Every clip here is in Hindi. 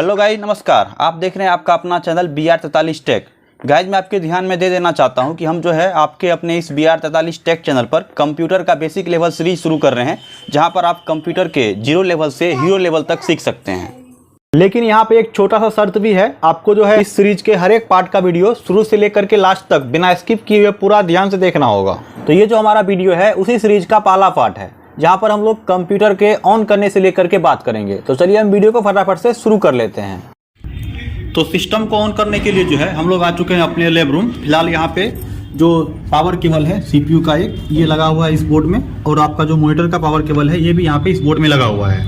हेलो गाइस, नमस्कार। आप देख रहे हैं आपका अपना चैनल BR43 टेक। गाइस, मैं आपके ध्यान में दे देना चाहता हूं कि हम जो है आपके अपने इस BR43 टेक चैनल पर कंप्यूटर का बेसिक लेवल सीरीज शुरू कर रहे हैं, जहां पर आप कंप्यूटर के 0 लेवल से हीरो लेवल तक सीख सकते हैं। लेकिन यहाँ पे एक छोटा सा शर्त भी है, आपको जो है इस सीरीज के हर एक पार्ट का वीडियो शुरू से लेकर के लास्ट तक बिना स्किप किए हुए पूरा ध्यान से देखना होगा। तो ये जो हमारा वीडियो है उसी सीरीज का पहला पार्ट है, जहां पर हम लोग कंप्यूटर के ऑन करने से लेकर के बात करेंगे। तो चलिए हम वीडियो को फटाफट से शुरू कर लेते हैं। तो सिस्टम को ऑन करने के लिए जो है हम लोग आ चुके हैं अपने लैब रूम। फिलहाल यहाँ पे जो पावर केबल है CPU का एक ये लगा हुआ है इस बोर्ड में, और आपका जो मॉनिटर का पावर केबल है ये भी यहाँ पे इस बोर्ड में लगा हुआ है।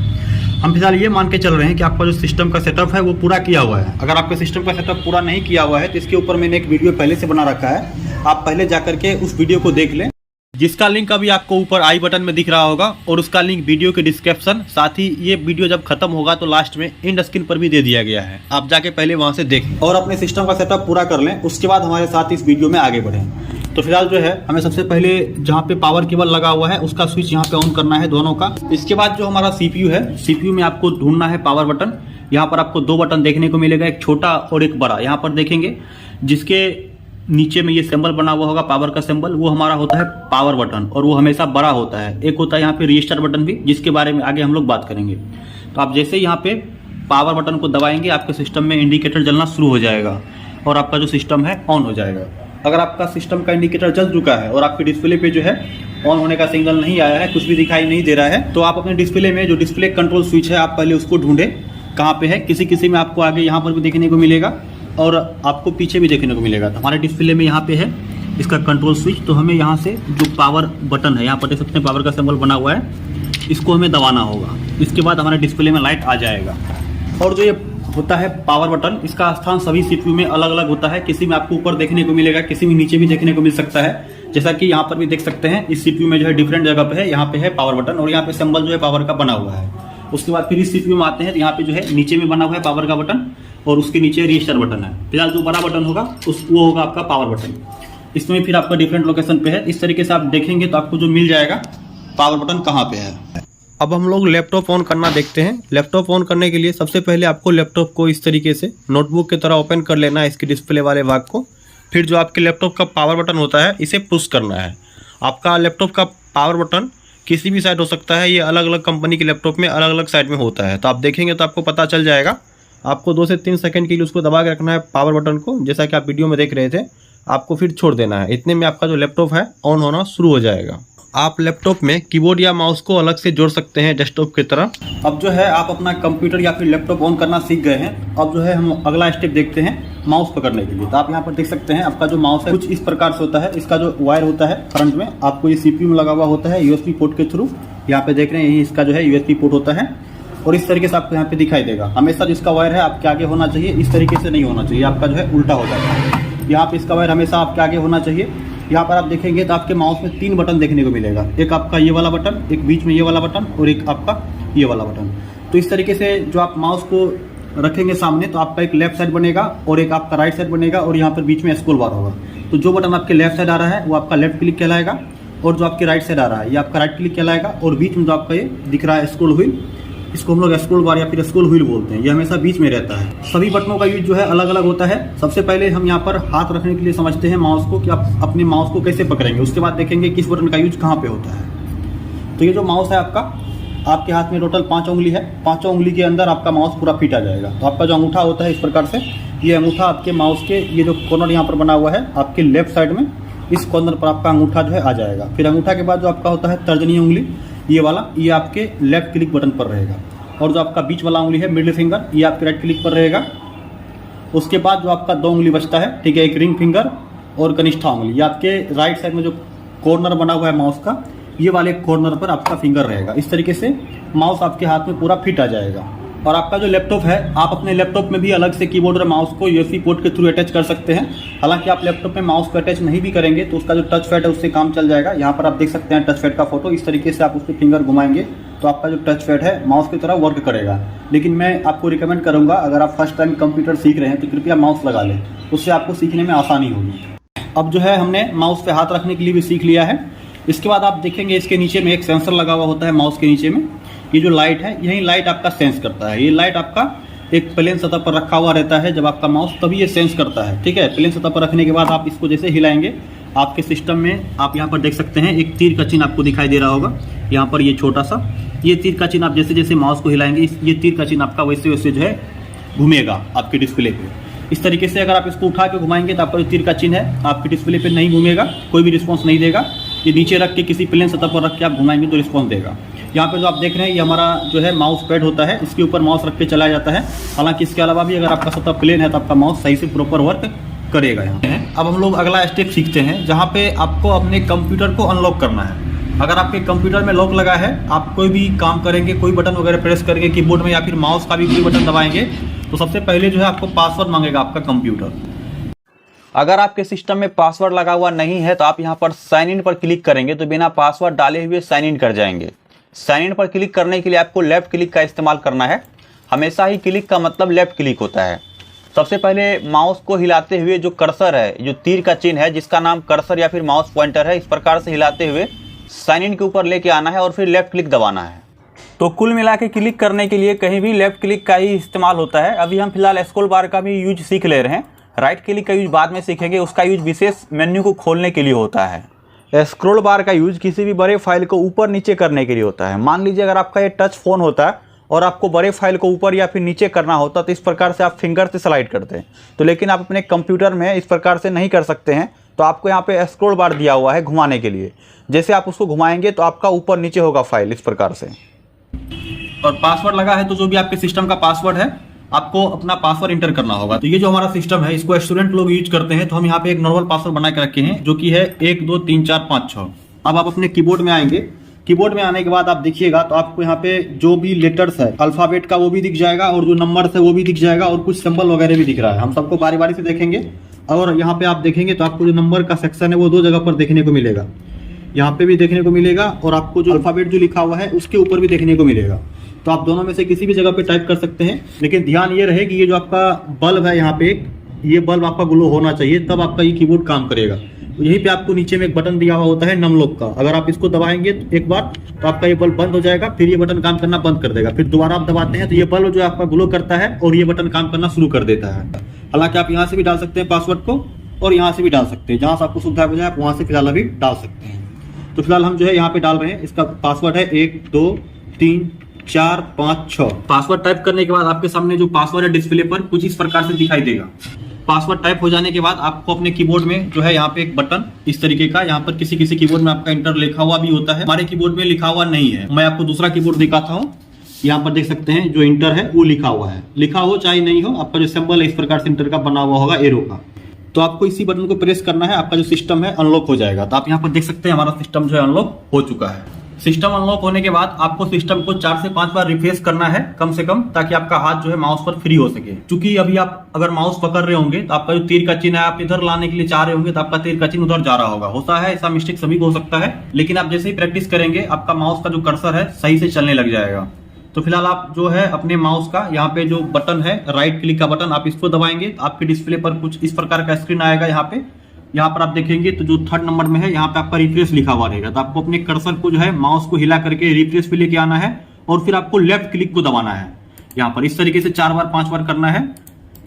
हम फिलहाल ये मान के चल रहे हैं कि आपका जो सिस्टम का सेटअप है वो पूरा किया हुआ है। अगर आपके सिस्टम का सेटअप पूरा नहीं किया हुआ है तो इसके ऊपर मैंने एक वीडियो पहले से बना रखा है, आप पहले जाकर के उस वीडियो को देख लें, जिसका लिंक अभी आपको ऊपर आई बटन में दिख रहा होगा, और उसका लिंक वीडियो के डिस्क्रिप्शन, साथ ही ये वीडियो जब खत्म होगा तो लास्ट में एंड स्क्रीन पर भी दे दिया गया है। आप जाके पहले वहां से देखें और अपने सिस्टम का सेटअप पूरा कर लें, उसके बाद हमारे साथ इस वीडियो में आगे बढ़ें। तो फिलहाल जो है हमें सबसे पहले जहाँ पे पावर केबल लगा हुआ है उसका स्विच यहाँ पे ऑन करना है दोनों का। इसके बाद जो हमारा CPU है, CPU में आपको ढूंढना है पावर बटन। यहाँ पर आपको 2 बटन देखने को मिलेगा, एक छोटा और एक बड़ा। यहाँ पर देखेंगे जिसके नीचे में ये सिंबल बना हुआ होगा पावर का सिंबल, वो हमारा होता है पावर बटन, और वो हमेशा बड़ा होता है। एक होता है यहाँ पे रजिस्टर बटन भी, जिसके बारे में आगे हम लोग बात करेंगे। तो आप जैसे ही यहाँ पे पावर बटन को दबाएंगे आपके सिस्टम में इंडिकेटर जलना शुरू हो जाएगा और आपका जो सिस्टम है ऑन हो जाएगा। अगर आपका सिस्टम का इंडिकेटर जल चुका है और आपके डिस्प्ले पे जो है ऑन होने का सिग्नल नहीं आया है, कुछ भी दिखाई नहीं दे रहा है, तो आप अपने डिस्प्ले में जो डिस्प्ले कंट्रोल स्विच है आप पहले उसको ढूंढें कहाँ पे है। किसी में आपको आगे यहाँ पर भी देखने को मिलेगा और आपको पीछे भी देखने को मिलेगा। तो हमारे डिस्प्ले में यहाँ पे है इसका कंट्रोल स्विच। तो हमें यहाँ से जो पावर बटन है, यहाँ पर देख सकते हैं पावर का सिंबल बना हुआ है, इसको हमें दबाना होगा। इसके बाद हमारे डिस्प्ले में लाइट आ जाएगा। और जो ये होता है पावर बटन, इसका स्थान सभी CPU में अलग अलग होता है। किसी में आपको ऊपर देखने को मिलेगा, किसी में नीचे भी देखने को मिल सकता है। जैसा कि यहाँ पर भी देख सकते हैं इस CPU में जो है डिफरेंट जगह पे है, यहाँ पे है पावर बटन और यहाँ पे सिंबल जो है पावर का बना हुआ है। उसके बाद फिर इस CPU में आते हैं तो यहाँ पे जो है नीचे में बना हुआ है पावर का बटन और उसके नीचे रजिस्टर बटन है। फिलहाल जो बड़ा बटन होगा वो होगा आपका पावर बटन। इसमें फिर आपका डिफरेंट लोकेशन पे है। इस तरीके से आप देखेंगे तो आपको जो मिल जाएगा पावर बटन कहाँ पे है। अब हम लोग लैपटॉप ऑन करना देखते हैं। लैपटॉप ऑन करने के लिए सबसे पहले आपको लैपटॉप को इस तरीके से नोटबुक की तरह ओपन कर लेना है, इसके डिस्प्ले वाले भाग को। फिर जो आपके लैपटॉप का पावर बटन होता है इसे पुश करना है। आपका लैपटॉप का पावर बटन किसी भी साइड हो सकता है, ये अलग अलग कंपनी के लैपटॉप में अलग अलग साइड में होता है। तो आप देखेंगे तो आपको पता चल जाएगा। आपको 2 से 3 सेकंड के लिए उसको दबा के रखना है पावर बटन को, जैसा कि आप वीडियो में देख रहे थे। आपको फिर छोड़ देना है। इतने में आपका जो लैपटॉप है ऑन होना शुरू हो जाएगा। आप लैपटॉप में कीबोर्ड या माउस को अलग से जोड़ सकते हैं डेस्कटॉप की तरह। अब जो है आप अपना कंप्यूटर या फिर लैपटॉप ऑन करना सीख गए हैं। अब जो है हम अगला स्टेप देखते हैं माउस पकड़ने के लिए। तो आप यहाँ पर देख सकते हैं आपका जो माउस है कुछ इस प्रकार से होता है। इसका जो वायर होता है फ्रंट में आपको ये CPU में लगा हुआ होता है USB पोर्ट के थ्रू। यहाँ पे देख रहे हैं यही इसका जो है USB पोर्ट होता है और इस तरीके से आपको यहाँ पे दिखाई देगा। हमेशा जिसका वायर है आपके आगे होना चाहिए, इस तरीके से नहीं होना चाहिए, आपका जो है उल्टा हो जाता है। यहाँ पे इसका वायर हमेशा आपके आगे होना चाहिए। यहाँ पर आप देखेंगे तो आपके माउस में 3 बटन देखने को मिलेगा, एक आपका ये वाला बटन, एक बीच में ये वाला बटन और एक आपका ये वाला बटन। तो इस तरीके से जो आप माउस को रखेंगे सामने तो आपका एक लेफ्ट साइड बनेगा और एक आपका राइट साइड बनेगा और यहाँ पर बीच में स्क्रॉल बार होगा। तो जो बटन आपके लेफ्ट साइड आ रहा है वो आपका लेफ्ट क्लिक कहलाएगा और जो आपके राइट साइड आ रहा है ये आपका राइट क्लिक कहलाएगा। और बीच में जो आपका ये दिख रहा है स्क्रॉल व्हील, इसको हम लोग स्क्रॉल बार या फिर स्क्रॉल व्हील बोलते हैं। ये हमेशा बीच में रहता है। सभी बटनों का यूज जो है अलग अलग होता है। सबसे पहले हम यहाँ पर हाथ रखने के लिए समझते हैं माउस को कि आप अपने माउस को कैसे पकड़ेंगे। उसके बाद देखेंगे किस बटन का यूज कहाँ पे होता है। तो ये जो माउस है आपके हाथ में टोटल 5 उंगली है। 5 उंगली के अंदर आपका माउस पूरा फिट आ जाएगा। तो आपका जो अंगूठा होता है इस प्रकार से, ये अंगूठा आपके माउस के ये जो कॉर्नर यहाँ पर बना हुआ है आपके लेफ्ट साइड में, इस कॉर्नर पर आपका अंगूठा जो है आ जाएगा। फिर अंगूठा के बाद जो आपका होता है तर्जनी उंगली, ये वाला, ये आपके लेफ्ट क्लिक बटन पर रहेगा। और जो आपका बीच वाला उंगली है मिडिल फिंगर, ये आपके राइट क्लिक पर रहेगा। उसके बाद जो आपका 2 उंगली बचता है, ठीक है, एक रिंग फिंगर और कनिष्ठा उंगली, ये आपके राइट साइड में जो कॉर्नर बना हुआ है माउस का, ये वाले कॉर्नर पर आपका फिंगर रहेगा। इस तरीके से माउस आपके हाथ में पूरा फिट आ जाएगा। और आपका जो लैपटॉप है, आप अपने लैपटॉप में भी अलग से कीबोर्ड और माउस को USB पोर्ट के थ्रू अटैच कर सकते हैं। हालांकि आप लैपटॉप में माउस को अटैच नहीं भी करेंगे तो उसका जो टच पैड है उससे काम चल जाएगा। यहाँ पर आप देख सकते हैं टच पैड का फोटो। इस तरीके से आप उस पर फिंगर घुमाएंगे तो आपका जो टच पैड है माउस की तरह वर्क करेगा। लेकिन मैं आपको रिकमेंड करूँगा, अगर आप फर्स्ट टाइम कंप्यूटर सीख रहे हैं तो कृपया माउस लगा लें, उससे आपको सीखने में आसानी होगी। अब जो है हमने माउस पे हाथ रखने के लिए भी सीख लिया है। इसके बाद आप देखेंगे इसके नीचे में एक सेंसर लगा हुआ होता है माउस के नीचे में। ये जो लाइट है, यही लाइट आपका सेंस करता है। ये लाइट आपका एक प्लेन सतह पर रखा हुआ रहता है जब आपका माउस, तभी ये सेंस करता है। ठीक है, प्लेन सतह पर रखने के बाद आप इसको जैसे हिलाएंगे, आपके सिस्टम में आप यहाँ पर देख सकते हैं एक तीर का चिन्ह आपको दिखाई दे रहा होगा। यहाँ पर ये छोटा सा ये तीर का चिन्ह, आप जैसे जैसे माउस को हिलाएंगे ये तीर का चिन्ह आपका वैसे वैसे जो है घूमेगा आपके डिस्प्ले पे। इस तरीके से अगर आप इसको उठा के घुमाएंगे तो आपका जो तीर का चिन्ह है आपके डिस्प्ले पे नहीं घूमेगा, कोई भी रिस्पॉन्स नहीं देगा। ये नीचे रख के किसी प्लेन सतह पर रख के आप घुमाएंगे तो रिस्पॉन्स देगा। यहाँ पे जो आप देख रहे हैं ये हमारा जो है माउस पैड होता है, इसके ऊपर माउस रख के चलाया जाता है। हालांकि इसके अलावा भी अगर आपका सतह प्लेन है तो आपका माउस सही से प्रॉपर वर्क करेगा। यहाँ अब हम लोग अगला स्टेप सीखते हैं जहाँ पे आपको अपने कंप्यूटर को अनलॉक करना है। अगर आपके कंप्यूटर में लॉक लगा है, आप कोई भी काम करेंगे, कोई बटन वगैरह प्रेस करेंगे कीबोर्ड में या फिर माउस का भी कोई बटन दबाएंगे तो सबसे पहले जो है आपको पासवर्ड मांगेगा आपका कंप्यूटर। अगर आपके सिस्टम में पासवर्ड लगा हुआ नहीं है तो आप यहाँ पर साइन इन पर क्लिक करेंगे तो बिना पासवर्ड डाले हुए साइन इन कर जाएंगे। साइन इन पर क्लिक करने के लिए आपको लेफ्ट क्लिक का इस्तेमाल करना है। हमेशा ही क्लिक का मतलब लेफ्ट क्लिक होता है। सबसे पहले माउस को हिलाते हुए जो कर्सर है, जो तीर का चिन्ह है जिसका नाम कर्सर या फिर माउस पॉइंटर है, इस प्रकार से हिलाते हुए साइन इन के ऊपर लेके आना है और फिर लेफ्ट क्लिक दबाना है। तो कुल मिला के क्लिक करने के लिए कहीं भी लेफ्ट क्लिक का ही इस्तेमाल होता है। अभी हम फिलहाल स्क्रॉल बार का भी यूज सीख ले रहे हैं। राइट क्लिक का यूज बाद में सीखेंगे, उसका यूज विशेष मेन्यू को खोलने के लिए होता है। स्क्रॉल बार का यूज किसी भी बड़े फाइल को ऊपर नीचे करने के लिए होता है। मान लीजिए अगर आपका ये टच फोन होता है और आपको बड़े फाइल को ऊपर या फिर नीचे करना होता तो इस प्रकार से आप फिंगर से स्लाइड करते हैं। तो लेकिन आप अपने कंप्यूटर में इस प्रकार से नहीं कर सकते हैं, तो आपको यहाँ पे स्क्रॉल बार दिया हुआ है घुमाने के लिए। जैसे आप उसको घुमाएंगे तो आपका ऊपर नीचे होगा फाइल इस प्रकार से। और पासवर्ड लगा है तो जो भी आपके सिस्टम का पासवर्ड है आपको अपना पासवर्ड इंटर करना होगा। तो ये जो हमारा सिस्टम है इसको स्टूडेंट लोग यूज करते हैं, तो हम यहाँ पे एक नॉर्मल पासवर्ड बना के रखे हैं जो कि है 1 2 3 4 5 6। अब आप अपने कीबोर्ड में आएंगे। कीबोर्ड में आने के बाद आप देखिएगा तो आपको यहाँ पे जो भी लेटर्स है अल्फाबेट का वो भी दिख जाएगा और जो नंबर्स है वो भी दिख जाएगा और कुछ सिंबल वगैरह भी दिख रहा है। हम सबको बारी बारी से देखेंगे और यहाँ पे आप देखेंगे तो आपको जो नंबर का सेक्शन है वो 2 जगह पर देखने को मिलेगा। यहाँ पे भी देखने को मिलेगा और आपको जो अल्फाबेट जो लिखा हुआ है उसके ऊपर भी देखने को मिलेगा। तो आप दोनों में से किसी भी जगह पे टाइप कर सकते हैं, लेकिन ध्यान ये रहे कि ये जो आपका बल्ब है यहाँ पे ये बल्ब आपका ग्लो होना चाहिए, तब आपका ये कीबोर्ड काम करेगा। तो यहीं पे आपको नीचे में एक बटन दिया हुआ होता है नम लॉक का। अगर आप इसको दबाएंगे एक बार तो आपका ये बल्ब बंद हो जाएगा, फिर ये बटन काम करना बंद कर देगा। फिर दोबारा आप दबाते हैं तो ये बल्ब जो आपका ग्लो करता है और ये बटन काम करना शुरू कर देता है। हालांकि आप यहाँ से भी डाल सकते हैं पासवर्ड को और यहाँ से भी डाल सकते हैं, जहाँ से आपको सुविधा हो जाए आप वहाँ से फिलहाल अभी डाल सकते हैं। तो फिलहाल हम जो है यहाँ पे डाल रहे हैं, इसका पासवर्ड है 1 2 3 4 5 6। पासवर्ड टाइप करने के बाद आपके सामने जो पासवर्ड है डिस्प्ले पर कुछ इस प्रकार से दिखाई देगा। पासवर्ड टाइप हो जाने के बाद आपको अपने कीबोर्ड में जो है यहाँ पे एक बटन इस तरीके का, यहाँ पर किसी किसी कीबोर्ड में आपका इंटर लिखा हुआ भी होता है, हमारे कीबोर्ड में लिखा हुआ नहीं है। मैं आपको दूसरा कीबोर्ड दिखाता हूँ। यहाँ पर देख सकते हैं जो इंटर है वो लिखा हुआ है। लिखा हो चाहे नहीं हो, आपका जो सिंबल है इस प्रकार से इंटर का बना हुआ होगा एरो का। तो आपको इसी बटन को प्रेस करना है, आपका जो सिस्टम है अनलॉक हो जाएगा। तो आप यहाँ पर देख सकते हैं हमारा सिस्टम जो है अनलॉक हो चुका है। सिस्टम अनलॉक होने के बाद आपको सिस्टम को 4 से 5 बार रिफ्रेश करना है कम से कम, ताकि आपका हाथ जो है माउस पर फ्री हो सके। क्योंकि अभी आप अगर माउस पकड़ रहे होंगे तो आपका जो तीर का चिन्ह है आप इधर लाने के लिए चाह रहे होंगे तो आपका तीर का चिन्ह उधर जा रहा होगा। होता है ऐसा, मिस्टेक सभी को हो सकता है, लेकिन आप जैसे ही प्रैक्टिस करेंगे आपका माउस का जो कर्सर है सही से चलने लग जाएगा। तो फिलहाल आप जो है अपने माउस का यहाँ पे जो बटन है राइट क्लिक का बटन, आप इसको दबाएंगे तो आपके डिस्प्ले पर कुछ इस प्रकार का स्क्रीन आएगा। यहाँ पर आप देखेंगे तो जो 3rd नंबर में है यहाँ पे आपका रिफ्रेश लिखा हुआ रहेगा। तो आपको अपने कर्सर को जो है माउस को हिला करके रिफ्रेश पे लेके आना है और फिर आपको लेफ्ट क्लिक को दबाना है। यहाँ पर इस तरीके से 4 बार 5 बार करना है।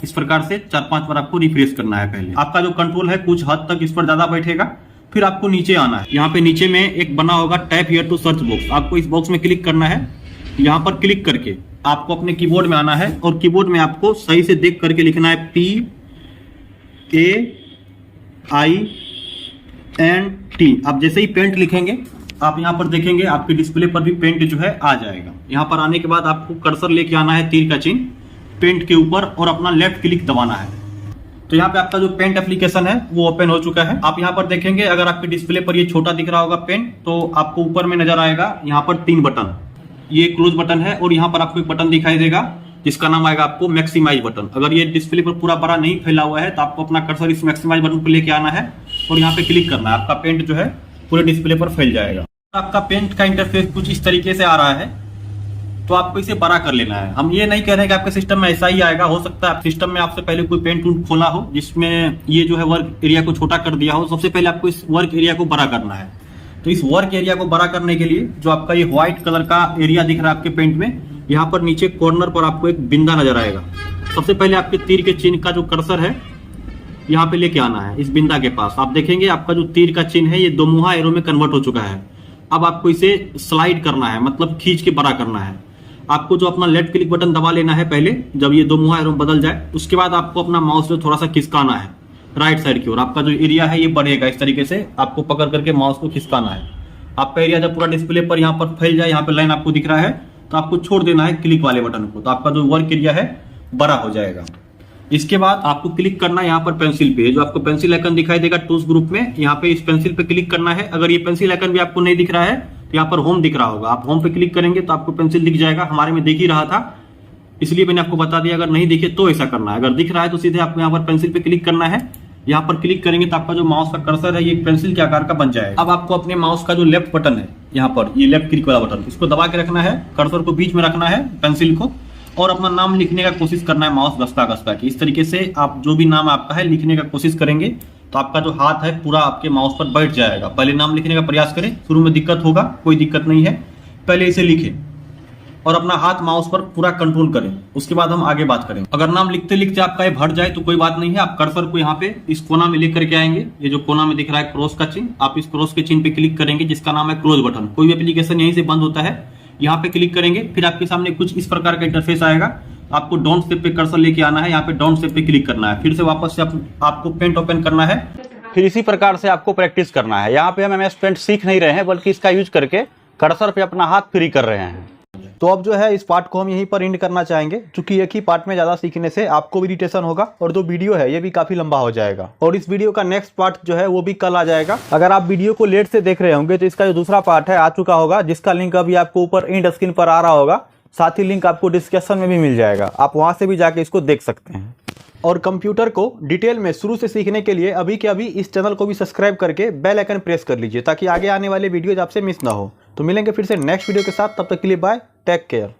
इस प्रकार से 4-5 बार आपको रिफ्रेश करना है। पहले आपका जो कंट्रोल है कुछ हद तक इस पर ज्यादा बैठेगा, फिर आपको नीचे आना है। यहाँ पे नीचे में एक बना होगा tap here to search box, आपको इस बॉक्स में क्लिक करना है। यहाँ पर क्लिक करके आपको अपने कीबोर्ड में आना है और कीबोर्ड में आपको सही से देख करके लिखना है PAINT। आप जैसे ही पेंट लिखेंगे आप यहाँ पर देखेंगे आपके डिस्प्ले पर भी पेंट जो है आ जाएगा। यहाँ पर आने के बाद आपको कर्सर लेके आना है तीर का चिन्ह पेंट के ऊपर और अपना लेफ्ट क्लिक दबाना है। तो यहाँ पे आपका जो पेंट एप्लीकेशन है वो ओपन हो चुका है। आप यहाँ पर देखेंगे अगर आपके डिस्प्ले पर ये छोटा दिख रहा होगा पेंट, तो आपको ऊपर में नजर आएगा यहाँ पर 3 बटन। ये क्लोज बटन है और यहाँ पर आपको एक बटन दिखाई देगा जिसका नाम आएगा आपको मैक्सिमाइज बटन। अगर ये डिस्प्ले पर पूरा बड़ा नहीं फैला हुआ है तो आपको अपना कर्सर इस मैक्सिमाइज बटन पर लेके आना है और यहाँ पे क्लिक करना है। आपका पेंट जो है पूरे डिस्प्ले पर फैल जाएगा। आपका पेंट का इंटरफेस कुछ इस तरीके से आ रहा है, तो आपको इसे बड़ा कर लेना है। हम ये नहीं कह रहे हैं कि आपके सिस्टम में ऐसा ही आएगा, हो सकता है सिस्टम में आपसे पहले कोई पेंट खोला हो जिसमें ये जो है वर्क एरिया को छोटा कर दिया हो। सबसे पहले आपको इस वर्क एरिया को बड़ा करना है। तो इस वर्क एरिया को बड़ा करने के लिए जो आपका ये व्हाइट कलर का एरिया दिख रहा है आपके पेंट में, यहाँ पर नीचे कॉर्नर पर आपको एक बिंदा नजर आएगा। सबसे पहले आपके तीर के चिन्ह का जो कर्सर है यहाँ पे लेके आना है इस बिंदा के पास। आप देखेंगे आपका जो तीर का चिन्ह है ये दोमुहा एरो में कन्वर्ट हो चुका है। अब आपको इसे स्लाइड करना है, मतलब खींच के बड़ा करना है। आपको जो अपना लेफ्ट क्लिक बटन दबा लेना है पहले, जब ये दोमुहा एरो बदल जाए। उसके बाद आपको अपना माउस में थोड़ा सा खिसकाना है राइट साइड की ओर। आपका जो एरिया है ये बढ़ेगा, इस तरीके से आपको पकड़ करके माउस को खिसकाना है। आपका एरिया जब पूरा डिस्प्ले पर यहाँ पर फैल जाए, यहाँ पे लाइन आपको दिख रहा है, तो आपको छोड़ देना है क्लिक वाले बटन को, तो आपका जो वर्क एरिया है बड़ा हो जाएगा। इसके बाद आपको क्लिक करना है यहाँ पर पेंसिल पे, जो आपको पेंसिल आइकन दिखाई देगा टूल्स ग्रुप में, यहाँ पे इस पेंसिल पे क्लिक करना है। अगर ये पेंसिल आइकन भी आपको नहीं दिख रहा है तो यहाँ पर होम दिख रहा होगा, आप होम पे क्लिक करेंगे तो आपको पेंसिल दिख जाएगा। हमारे में दिख ही रहा था इसलिए मैंने आपको बता दिया, अगर नहीं दिखे तो ऐसा करना है। अगर दिख रहा है तो सीधे आपको यहाँ पर पेंसिल पे क्लिक करना है। यहाँ पर क्लिक करेंगे तो आपका जो माउस का कर्सर है ये पेंसिल के आकार का बन जाएगा। अब आपको अपने माउस का जो लेफ्ट बटन है यहाँ पर, ये लेफ्ट क्लिक वाला बटन, इसको दबा के रखना है, कर्सर को बीच में रखना है पेंसिल को, और अपना नाम लिखने का कोशिश करना है माउस घसता के। इस तरीके से आप जो भी नाम आपका है लिखने का कोशिश करेंगे तो आपका जो हाथ है पूरा आपके माउस पर बैठ जाएगा। पहले नाम लिखने का प्रयास करें, शुरू में दिक्कत होगा, कोई दिक्कत नहीं है, पहले इसे लिखें और अपना हाथ माउस पर पूरा कंट्रोल करें। उसके बाद हम आगे बात करेंगे। अगर नाम लिखते लिखते आपका ये भर जाए तो कोई बात नहीं है, आप कर्सर को यहाँ पे इस कोना में लेकर के आएंगे। ये जो कोना में दिख रहा है क्रॉस का चिन्ह, आप इस क्रॉस के चिन्ह पे क्लिक करेंगे जिसका नाम है क्लोज बटन। कोई भी एप्लीकेशन यहीं से बंद होता है, यहाँ पे क्लिक करेंगे, फिर आपके सामने कुछ इस प्रकार का इंटरफेस आएगा। आपको डाउन स्टेप पे कर्सर लेके आना है, यहाँ पे डाउन स्टेप पे क्लिक करना है, फिर से वापस से आपको पेंट ओपन करना है, फिर इसी प्रकार से आपको प्रैक्टिस करना है। यहाँ पे हम MS पेंट सीख नहीं रहे हैं बल्कि इसका यूज करके कर्सर पे अपना हाथ फ्री कर रहे हैं। तो अब जो है इस पार्ट को हम यहीं पर एंड करना चाहेंगे, क्योंकि एक ही पार्ट में ज़्यादा सीखने से आपको भी इरिटेशन होगा और जो वीडियो है ये भी काफ़ी लंबा हो जाएगा। और इस वीडियो का नेक्स्ट पार्ट जो है वो भी कल आ जाएगा। अगर आप वीडियो को लेट से देख रहे होंगे तो इसका जो दूसरा पार्ट है आ चुका होगा, जिसका लिंक अभी आपको ऊपर एंड स्क्रीन पर आ रहा होगा। साथ ही लिंक आपको डिस्क्रिप्शन में भी मिल जाएगा, आप वहाँ से भी जाके इसको देख सकते हैं। और कंप्यूटर को डिटेल में शुरू से सीखने के लिए अभी के अभी इस चैनल को भी सब्सक्राइब करके बेल आइकन प्रेस कर लीजिए, ताकि आगे आने वाले वीडियोज आपसे मिस ना हो। तो मिलेंगे फिर से नेक्स्ट वीडियो के साथ, तब तक के लिए बाय, टेक केयर।